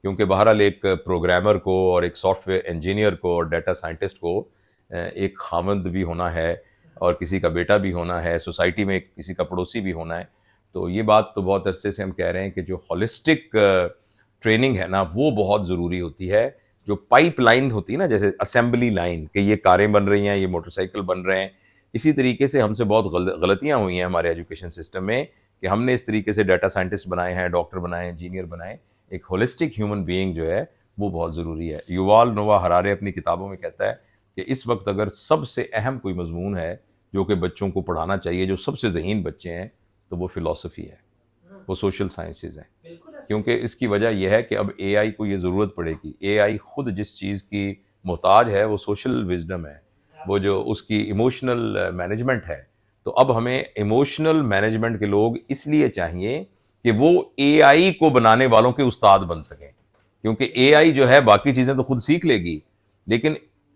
کیونکہ بہرحال ایک پروگرامر کو اور ایک سافٹ ویئر انجینئر کو اور ڈیٹا سائنٹسٹ کو ایک خاوند بھی ہونا ہے اور کسی کا بیٹا بھی ہونا ہے، سوسائٹی میں کسی کا پڑوسی بھی ہونا ہے. تو یہ بات تو بہت عرصے سے ہم کہہ رہے ہیں کہ جو ہولسٹک ٹریننگ ہے نا وہ بہت ضروری ہوتی ہے. جو پائپ لائن ہوتی ہے نا، جیسے اسمبلی لائن، کہ یہ کاریں بن رہی ہیں، یہ موٹر سائیکل بن رہے ہیں، اسی طریقے سے ہم سے بہت غلطیاں ہوئی ہیں ہمارے ایجوکیشن سسٹم میں کہ ہم نے اس طریقے سے ڈیٹا سائنٹسٹ بنائے ہیں، ڈاکٹر بنائے ہیں، انجینئر بنائے. ایک ہولسٹک ہیومن بینگ جو ہے وہ بہت ضروری ہے. یووال نووا ہرارے اپنی کتابوں میں کہتا ہے کہ اس وقت اگر سب سے اہم کوئی مضمون ہے جو کہ بچوں کو پڑھانا چاہیے، جو سب سے ذہین بچے ہیں، تو وہ فلسفی ہے، وہ سوشل سائنسز ہیں. کیونکہ اس کی وجہ یہ ہے کہ اب اے آئی کو یہ ضرورت پڑے گی. اے آئی خود جس چیز کی محتاج ہے وہ سوشل وزڈم ہے، وہ جو اس کی ایموشنل مینجمنٹ ہے. تو اب ہمیں ایموشنل مینجمنٹ کے لوگ اس لیے چاہیے کہ وہ اے آئی کو بنانے والوں کے استاد بن سکیں. کیونکہ اے آئی جو ہے باقی چیزیں تو خود سیکھ لے گی، لیکن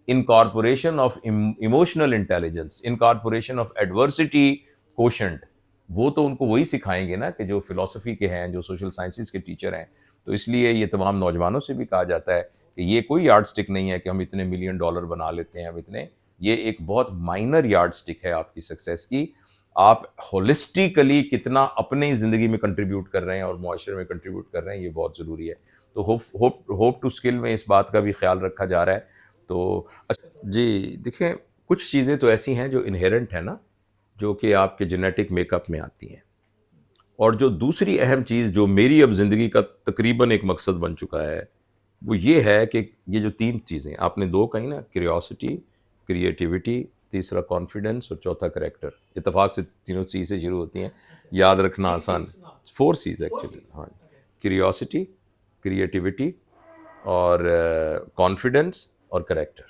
incorporation of emotional intelligence, incorporation of adversity quotient, وہ تو ان کو وہی سکھائیں گے نا کہ جو فلسفی کے ہیں، جو سوشل سائنسز کے ٹیچر ہیں. تو اس لیے یہ تمام نوجوانوں سے بھی کہا جاتا ہے کہ یہ کوئی یارڈ سٹک نہیں ہے کہ ہم اتنے ملین ڈالر بنا لیتے ہیں، ہم اتنے، یہ ایک بہت مائنر یارڈ سٹک ہے آپ کی سکسیس کی. آپ ہولسٹیکلی کتنا اپنی زندگی میں کنٹریبیوٹ کر رہے ہیں اور معاشرے میں کنٹریبیوٹ کر رہے ہیں، یہ بہت ضروری ہے. تو ہوپ ٹو اسکل میں اس بات کا بھی خیال رکھا جا رہا ہے. تو جی دیکھیں، کچھ چیزیں تو ایسی ہیں جو انہیرنٹ ہیں نا، جو کہ آپ کے جینیٹک میک اپ میں آتی ہیں. اور جو دوسری اہم چیز جو میری اب زندگی کا تقریباً ایک مقصد بن چکا ہے، وہ یہ ہے کہ یہ جو تین چیزیں آپ نے دو کہیں نا، کیوریوسٹی، کریٹیوٹی، تیسرا کانفیڈنس، اور چوتھا کریکٹر. اتفاق سے تینوں سی سے شروع ہوتی ہیں، یاد رکھنا آسان. 4 سیز ایکچولی. ہاں، کیوریوسٹی، کریٹیوٹی، اور کانفیڈنس اور کریکٹر.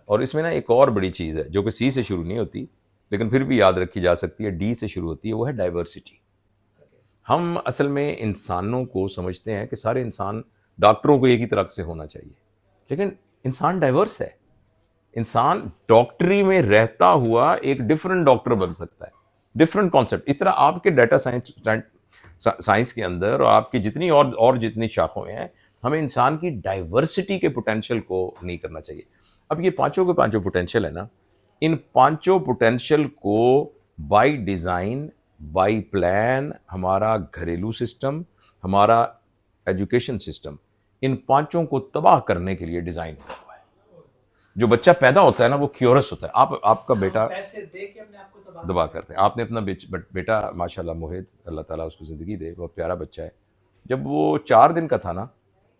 اور اس میں نا ایک اور بڑی چیز ہے جو کہ سی سے شروع نہیں ہوتی لیکن پھر بھی یاد رکھی جا سکتی ہے، ڈی سے شروع ہوتی ہے، وہ ہے ڈائیورسٹی. ہم اصل میں انسانوں کو سمجھتے ہیں کہ سارے انسان ڈاکٹروں کو ایک ہی طرح سے ہونا چاہیے، لیکن انسان ڈائیورس ہے. انسان ڈاکٹری میں رہتا ہوا ایک ڈفرنٹ ڈاکٹر بن سکتا ہے، ڈفرنٹ کانسیپٹ. اس طرح آپ کے ڈیٹا سائنس کے اندر اور آپ کی جتنی اور جتنی شاخوں ہیں، ہمیں انسان کی ڈائیورسٹی کے پوٹینشیل کو نہیں کرنا چاہیے. اب یہ پانچوں کے پانچوں پوٹینشیل ہے نا، ان پانچوں پوٹینشیل کو بائی ڈیزائن، بائی پلان، ہمارا گھریلو سسٹم، ہمارا ایجوکیشن سسٹم، ان پانچوں کو تباہ کرنے کے لیے ڈیزائن ہوا ہوا ہے. جو بچہ پیدا ہوتا ہے نا وہ کیورس ہوتا ہے. آپ کا بیٹا دبا کرتے ہیں. آپ نے اپنا بیٹا ماشاءاللہ موہد، اللہ تعالیٰ اس کو زندگی دے، بہت پیارا بچہ ہے. جب وہ 4 دن کا تھا نا،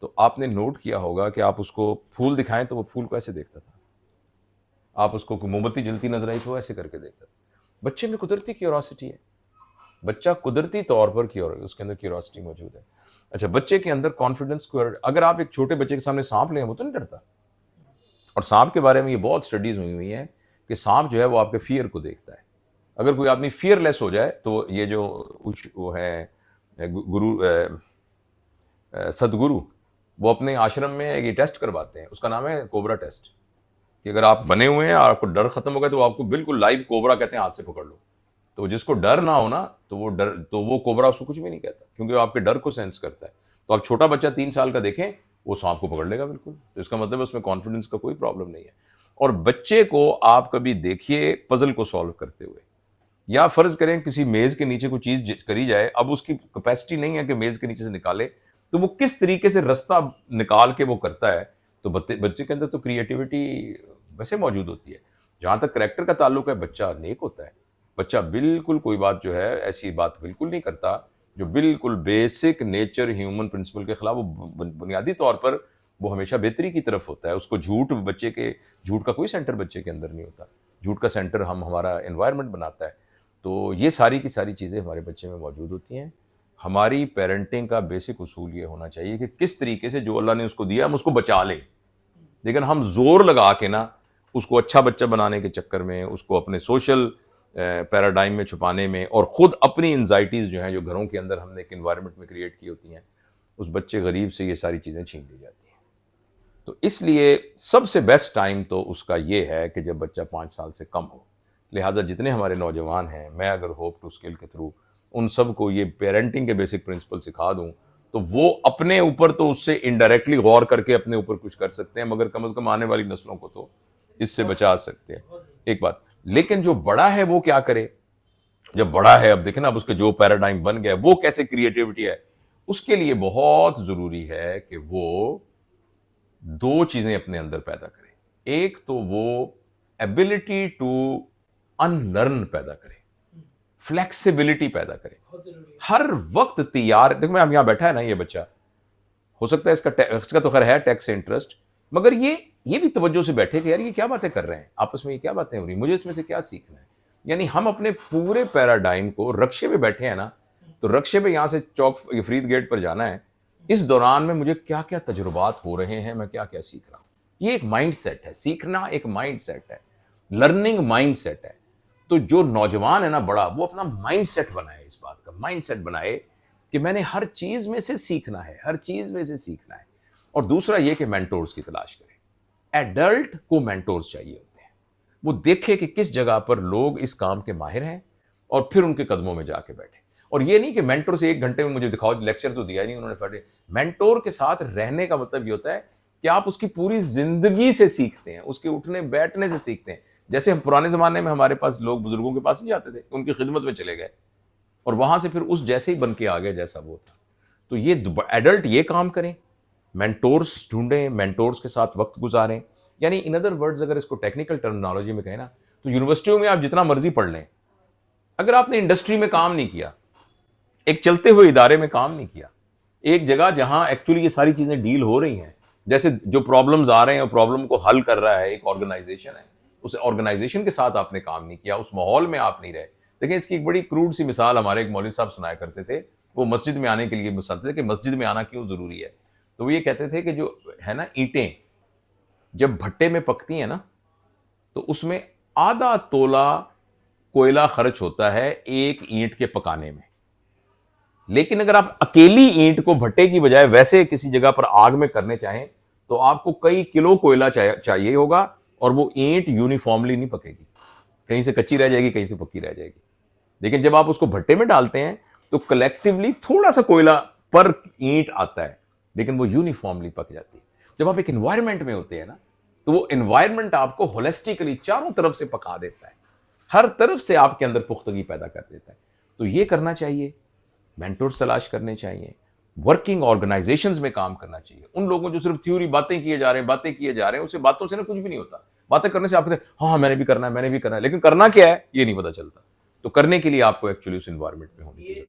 تو آپ نے نوٹ کیا ہوگا کہ آپ اس کو پھول دکھائیں تو وہ پھول کو ایسے دیکھتا تھا. آپ اس کو موم بتی جلتی نظر آئی تو ایسے کر کے دیکھتا تھا. بچے میں قدرتی کیوریوسٹی ہے، بچہ قدرتی طور پر اس کے اندر کیوریوسٹی موجود ہے. اچھا، بچے کے اندر کانفیڈنس، اگر آپ ایک چھوٹے بچے کے سامنے سانپ لیں وہ تو نہیں ڈرتا. اور سانپ کے بارے میں یہ بہت اسٹڈیز ہوئی ہیں کہ سانپ جو ہے وہ آپ کے فیئر کو دیکھتا ہے. اگر کوئی آدمی فیئر لیس ہو جائے تو یہ جو وہ ہے گرو سدگرو، وہ اپنے آشرم میں یہ ٹیسٹ کرواتے ہیں، اس کا نام ہے کوبرا ٹیسٹ. کہ اگر آپ بنے ہوئے ہیں اور آپ کو ڈر ختم ہو گیا تو آپ کو بالکل لائیو کوبرا کہتے ہیں، ہاتھ سے پکڑ لو. تو جس کو ڈر نہ ہونا تو وہ کوبرا اس کو کچھ بھی نہیں کہتا، کیونکہ وہ آپ کے ڈر کو سینس کرتا ہے. تو آپ چھوٹا بچہ 3 سال کا دیکھیں، وہ سانپ کو پکڑ لے گا بالکل. تو اس کا مطلب اس میں کانفیڈنس کا کوئی پرابلم نہیں ہے. اور بچے کو آپ کبھی دیکھیے پزل کو سالو کرتے ہوئے، یا فرض کریں کسی میز کے نیچے کوئی چیز کری جائے، اب اس کی کیپیسٹی نہیں ہے کہ میز کے نیچے سے نکالے، تو وہ کس طریقے سے رستہ نکال کے وہ کرتا ہے. تو بچے کے اندر تو کریٹیوٹی ویسے موجود ہوتی ہے. جہاں تک کریکٹر کا تعلق ہے، بچہ نیک ہوتا ہے. بچہ بالکل کوئی بات جو ہے ایسی بات بالکل نہیں کرتا جو بالکل بیسک نیچر ہیومن پرنسپل کے خلاف. وہ بنیادی طور پر وہ ہمیشہ بہتری کی طرف ہوتا ہے. اس کو جھوٹ کا کوئی سینٹر بچے کے اندر نہیں ہوتا. جھوٹ کا سینٹر ہمارا انوائرمنٹ بناتا ہے. تو یہ ساری کی ساری چیزیں ہمارے بچے میں موجود ہوتی ہیں. ہماری پیرنٹنگ کا بیسک اصول یہ ہونا چاہیے کہ کس طریقے سے جو اللہ نے اس کو دیا ہم اس کو بچا لیں. لیکن ہم زور لگا کے نا اس کو اچھا بچہ بنانے کے چکر میں، اس کو اپنے سوشل پیراڈائم میں چھپانے میں، اور خود اپنی انزائٹیز جو ہیں جو گھروں کے اندر ہم نے ایک انوائرمنٹ میں کریٹ کی ہوتی ہیں، اس بچے غریب سے یہ ساری چیزیں چھین لی جاتی ہیں. تو اس لیے سب سے بیسٹ ٹائم تو اس کا یہ ہے کہ جب بچہ 5 سال سے کم ہو. لہٰذا جتنے ہمارے نوجوان ہیں، میں اگر ہوپ ٹو اسکل کے تھرو ان سب کو یہ پیرنٹنگ کے بیسک پرنسپل سکھا دوں تو وہ اپنے اوپر تو اس سے انڈائریکٹلی غور کر کے اپنے اوپر کچھ کر سکتے ہیں، مگر کم از کم آنے والی نسلوں کو تو اس سے بچا سکتے ہیں، ایک بات۔ لیکن جو بڑا ہے وہ کیا کرے؟ جب بڑا ہے، اب دیکھیں نا اب اس کے جو پیراڈائم بن گیا وہ کیسے کریٹیوٹی ہے، اس کے لیے بہت ضروری ہے کہ وہ دو چیزیں اپنے اندر پیدا کرے۔ ایک تو وہ ایبلٹی ٹو ان لرن پیدا کرے، فلیکسیبلٹی پیدا کرے، ہر وقت تیار۔ دیکھو میں یہاں بیٹھا ہے نا یہ بچہ، ہو سکتا ہے اس کا تو خیر ہے ٹیک سے انٹرسٹ، مگر یہ بھی توجہ سے بیٹھے کہ یار یہ کیا باتیں کر رہے ہیں آپس میں، یہ کیا باتیں ہو رہی ہیں، مجھے اس میں سے کیا سیکھنا ہے۔ یعنی ہم اپنے پورے پیراڈائم کو رکشے پہ بیٹھے ہیں نا، تو رکشے پہ یہاں سے چوک فرید گیٹ پر جانا ہے، اس دوران میں مجھے کیا کیا تجربات ہو رہے ہیں، میں کیا کیا سیکھ رہا ہوں۔ یہ ایک مائنڈ سیٹ ہے، سیکھنا ایک مائنڈ سیٹ ہے، لرننگ مائنڈ سیٹ ہے۔ تو جو نوجوان ہے نا بڑا، وہ اپنا مائنڈ سیٹ بنائے، اس بات کا مائنڈ سیٹ بنائے کہ میں نے ہر چیز میں سے سیکھنا ہے، ہر چیز میں سے سیکھنا ہے۔ اور دوسرا یہ کہ مینٹورز کی تلاش کرے۔ ایڈلٹ کو مینٹورز چاہیے ہوتے ہیں، وہ دیکھے کہ کس جگہ پر لوگ اس کام کے ماہر ہیں اور پھر ان کے قدموں میں جا کے بیٹھے۔ اور یہ نہیں کہ مینٹور سے 1 گھنٹے میں مجھے دکھاؤ، لیکچر تو دیا نہیں انہوں نے۔ مینٹور کے ساتھ رہنے کا مطلب یہ ہوتا ہے کہ آپ اس کی پوری زندگی سے سیکھتے ہیں، اس کے اٹھنے بیٹھنے سے سیکھتے ہیں۔ جیسے ہم پرانے زمانے میں ہمارے پاس لوگ بزرگوں کے پاس نہیں جاتے تھے، ان کی خدمت میں چلے گئے اور وہاں سے پھر اس جیسے ہی بن کے آ گئے جیسا وہ تھا۔ تو یہ ایڈلٹ یہ کام کریں، مینٹورز ڈھونڈیں، مینٹورز کے ساتھ وقت گزاریں۔ یعنی ان ادر ورڈز اگر اس کو ٹیکنیکل ٹرمنالوجی میں کہیں نا، تو یونیورسٹیوں میں آپ جتنا مرضی پڑھ لیں، اگر آپ نے انڈسٹری میں کام نہیں کیا، ایک چلتے ہوئے ادارے میں کام نہیں کیا، ایک جگہ جہاں ایکچولی یہ ساری چیزیں ڈیل ہو رہی ہیں، جیسے جو پرابلمز آ رہے ہیں اور پرابلم کو حل کر رہا ہے ایک آرگنائزیشن ہے، اس آرگنائزیشن کے ساتھ آپ نے کام نہیں کیا، اس ماحول میں آپ نہیں رہے۔ دیکھیں اس کی ایک بڑی کروڈ سی مثال ہمارے ایک مولوی صاحب سنایا کرتے تھے، وہ مسجد میں آنے کے لیے مثال تھے کہ مسجد میں آنا کیوں ضروری ہے۔ تو وہ یہ کہتے تھے کہ جو ہے نا اینٹیں جب بھٹے میں پکتی ہیں نا، تو اس میں آدھا تولہ کوئلہ خرچ ہوتا ہے ایک اینٹ کے پکانے میں، لیکن اگر آپ اکیلی اینٹ کو بھٹے کی بجائے ویسے کسی جگہ پر آگ میں کرنے چاہیں تو آپ کو کئی کلو کوئلہ چاہیے ہوگا، اور وہ اینٹ یونیفارملی نہیں پکے گی، کہیں سے کچی رہ جائے گی، کہیں سے پکی رہ جائے گی۔ لیکن جب آپ اس کو بھٹے میں ڈالتے ہیں تو کلیکٹیولی تھوڑا سا کوئلہ پر اینٹ آتا ہے، لیکن وہ یونیفارملی پک جاتی ہے۔ جب آپ ایک انوائرمنٹ میں ہوتے ہیں نا، تو وہ انوائرمنٹ آپ کو ہولسٹیکلی چاروں طرف سے پکا دیتا ہے، ہر طرف سے آپ کے اندر پختگی پیدا کر دیتا ہے۔ تو یہ کرنا چاہیے، مینٹورز تلاش کرنے چاہیے، ورکنگ آرگنائزیشنز میں کام کرنا چاہیے۔ ان لوگوں جو صرف تھیوری باتیں کیے جا رہے ہیں، اسے باتوں سے نا کچھ بھی نہیں ہوتا۔ باتیں کرنے سے آپ کہتے ہیں ہاں میں نے بھی کرنا ہے، لیکن کرنا کیا ہے یہ نہیں پتا چلتا۔ تو کرنے کے لیے آپ کو ایکچولی اس انوائرمنٹ میں ہونے کی